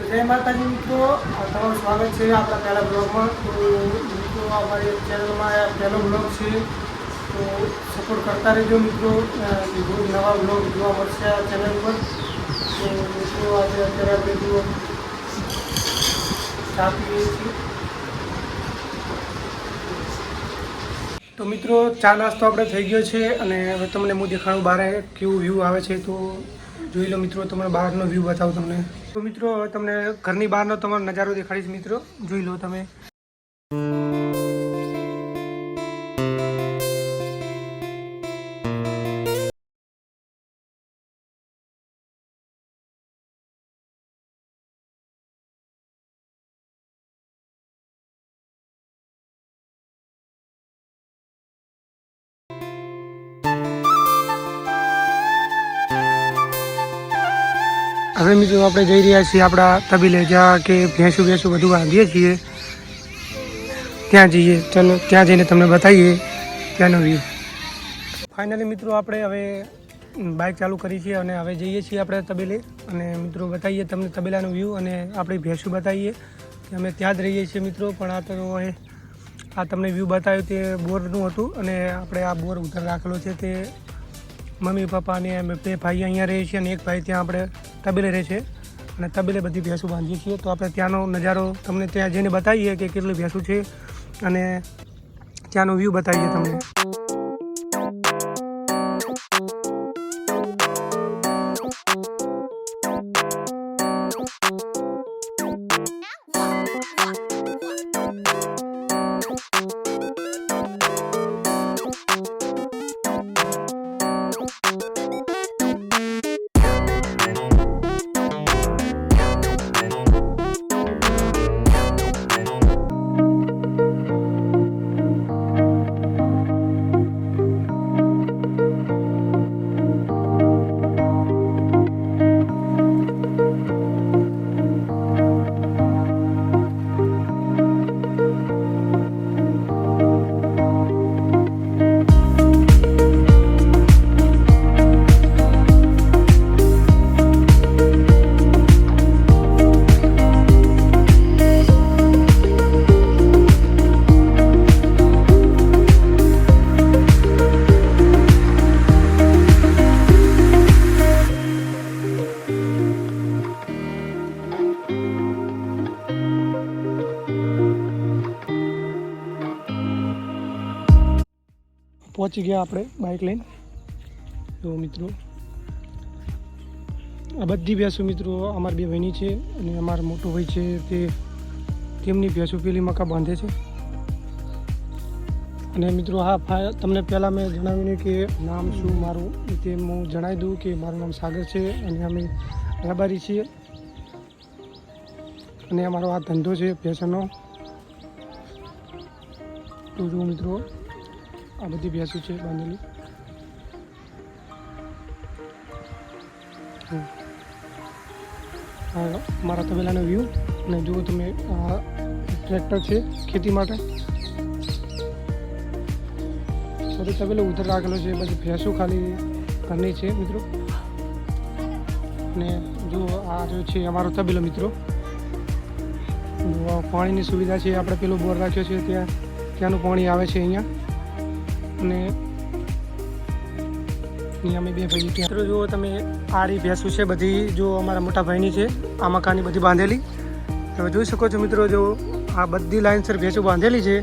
તો જય માતાજી મિત્રો, તમારું સ્વાગત છે આપણા પહેલા બ્લોગમાં. તો મિત્રો અમારી ચેનલમાં આ પહેલો બ્લોગ છે, તો સપોર્ટ કરતા રહેજો મિત્રો. રોજ નવા બ્લોગ જોવા મળશે આ ચેનલ પર. તો મિત્રો આજે અત્યારે આપણે જુઓ ચા પીએ છીએ. તો મિત્રો ચા નાસ્તો આપણે થઈ ગયો છે અને હવે તમને હું દેખાડું બહાર કેવું વ્યૂ આવે છે. તો જોઈ લો મિત્રો, તમને બહારનો વ્યૂ બતાવું તમને. તો મિત્રો હવે તમને ઘરની બહારનો તમારો નજારો દેખાડીશ મિત્રો, જોઈ લો તમે. હવે મિત્રો આપણે જઈ રહ્યા છીએ આપણા તબીલે, જ્યાં કે ભેંસું બધું બાંધીએ છીએ ત્યાં જઈએ. ચાલો ત્યાં જઈને તમને બતાવીએ ત્યાંનો વ્યૂ. ફાઇનલી મિત્રો આપણે હવે બાઇક ચાલુ કરી છે અને હવે જઈએ છીએ આપણે તબેલે અને મિત્રો બતાવીએ તમને તબેલાનો વ્યૂ અને આપણી ભેંસું બતાવીએ કે અમે ત્યાં જ રહીએ છીએ મિત્રો. પણ આ તો આ તમને વ્યૂ બતાવ્યું તે બોરનું હતું અને આપણે આ બોર ઉધર રાખેલો છે. તે મમ્મી પપ્પા અને અમે બે ભાઈ અહીંયા રહીએ છીએ અને એક ભાઈ ત્યાં આપણે તબેલે રહે છે અને તબેલે બધી ભેંસું બાંધીએ છીએ. તો આપણે ત્યાંનો નજારો તમને ત્યાં જઈને બતાવીએ કે કેટલી ભેંસું છે અને ત્યાંનો વ્યૂ બતાવીએ તમને. પહોંચી ગયા આપણે બાઇક લઈને. તો મિત્રો આ બધી ભેંસો મિત્રો અમારા બે ભાઈની છે અને અમારો મોટો ભાઈ છે તે તેમની ભેંસો પેલી મકા બાંધે છે. અને મિત્રો હા તમને પહેલાં મેં જણાવ્યું કે નામ શું મારું તે હું જણાવી દઉં કે મારું નામ સાગર છે અને અમે રાબારી છીએ અને અમારો આ ધંધો છે ભેંસોનો. તો જો મિત્રો આ બધી ભેંસો છે બાંધેલી. મારા તબેલાનો વ્યૂ અને જુઓ તમે આ ટ્રેક્ટર છે ખેતી માટે. બધું તબેલો ઉધર રાખેલો છે, બધી ભેંસો ખાલી ઘરની છે મિત્રો. અને જુઓ આ જો છે અમારો તબેલો મિત્રો. પાણીની સુવિધા છે, આપણે પેલો બોર રાખ્યો છે ત્યાંનું પાણી આવે છે અહીંયા. અને અહીંયા અમે બે ભાઈ ત્યાં જુઓ તમે આરી ભેંસું છે બધી, જો અમારા મોટા ભાઈની છે આ મકાનની બધી બાંધેલી. તમે જોઈ શકો છો મિત્રો, જો આ બધી લાઇનસર ભેંસું બાંધેલી છે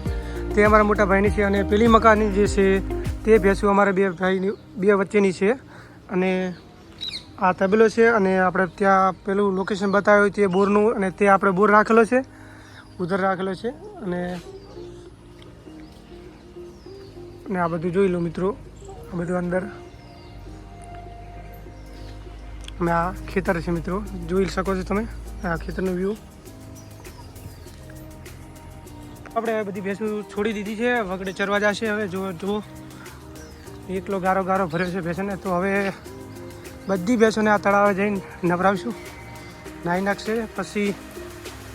તે અમારા મોટા ભાઈની છે. અને પેલી મકાનની જે છે તે ભેંસું અમારા બે ભાઈની બે વચ્ચેની છે. અને આ તબેલો છે અને આપણે ત્યાં પેલું લોકેશન બતાવ્યું તે બોરનું અને તે આપણે બોર રાખેલો છે, ઉધર રાખેલો છે. અને આ બધું જોઈ લો મિત્રો, આ બધું અંદર અમે આ ખેતર છે મિત્રો, જોઈ શકો છો તમે આ ખેતરનો વ્યૂ. આપણે બધી ભેંસો છોડી દીધી છે, વગડે ચરવા જશે. હવે જો એકલો ગારો ભર્યો છે ભેંસોને. તો હવે બધી ભેંસોને આ તળાવે જઈને નવરાવશું, નાહી નાખશે, પછી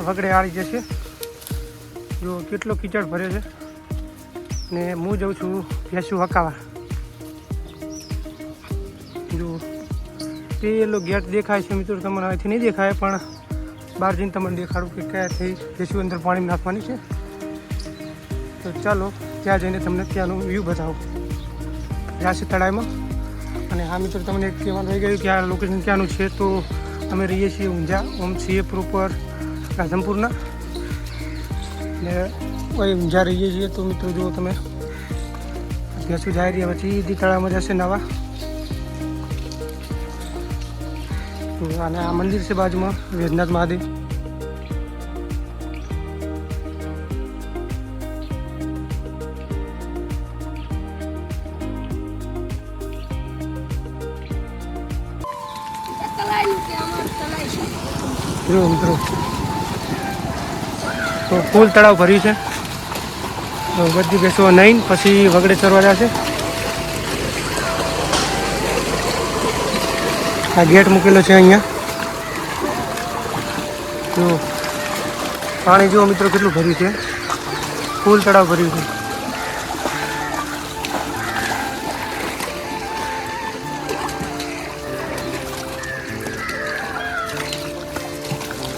વગડે આવી જશે. જો કેટલો કીચડ ભર્યો છે. ને હું જાઉં છું ભેંસું હકાવા. જો પેલો ગેટ દેખાય છે મિત્રો, તમને અહીંથી નહીં દેખાય પણ બહાર જઈને તમને દેખાડું કે ક્યાંથી ભેંસું અંદર પાણી નાખવાની છે. તો ચાલો ત્યાં જઈને તમને ત્યાંનું વ્યૂ બતાવું રાશી તળાવમાં. અને હા મિત્રો, તમને એક કહેવાનું રહી ગયું કે આ લોકેશન ક્યાંનું છે. તો અમે રહીએ છીએ ઊંઝા, ઓમ છીએ પ્રોપર રાધનપુરના, ને અહીં ઊંઝા રહીએ છીએ. તો મિત્રો જુઓ તમે, ભેંસું જાય રહી પછી સીધી તળાવમાં જશે નવા. અને આ મંદિર છે બાજુમાં, વેદનાથ મહાદેવ. જો મિત્રો, તો ફૂલ તળાવ ભર્યું છે. તો બધી બેસવા નહીં પછી વગડે ચરવા જશે. આ ગેટ મૂકેલો છે અહીંયા. જો પાણી જુઓ મિત્રો કેટલું ભર્યું છે, ફૂલ તળાવ ભર્યું છે.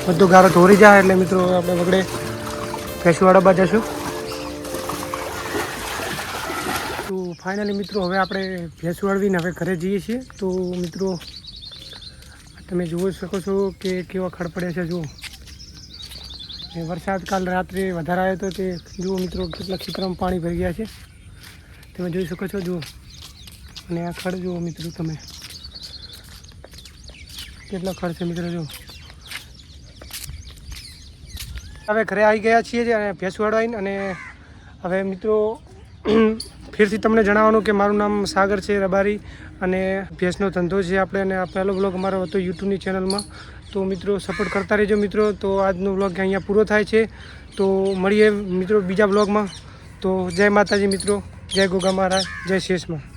બધું ગારો ધોરી જાય એટલે મિત્રો આપણે વગડે ભેંસવાડા બાજુ જશું. તો ફાઇનલી મિત્રો હવે આપણે ભેંસ વાળવીને હવે ઘરે જઈએ છીએ. તો મિત્રો તમે જોઈ શકો છો કે કેવા ખડ પડ્યા છે. જુઓ, વરસાદ કાલ રાત્રે વધારે આવ્યો હતો તે જુઓ મિત્રો કેટલા ખેતરમાં પાણી ભરી ગયા છે, તમે જોઈ શકો છો. જુઓ, અને આ ખડ જુઓ મિત્રો તમે કેટલા ખડ છે મિત્રો. જુઓ, હવે ઘરે આવી ગયા છીએ અને ભેંસ વાળવાઈને. અને હવે મિત્રો ફરીથી તમને જણાવવાનું કે મારું નામ સાગર છે રબારી, અને ભેંસનો ધંધો છે આપણે. અને આ પહેલો બ્લોગ અમારો હતો યુટ્યુબની ચેનલમાં. તો મિત્રો સપોર્ટ કરતા રહેજો મિત્રો. તો આજનો બ્લોગ અહીંયા પૂરો થાય છે. તો મળીએ મિત્રો બીજા બ્લોગમાં. તો જય માતાજી મિત્રો, જય ગોગા મહારાજ, જય શેષમાં.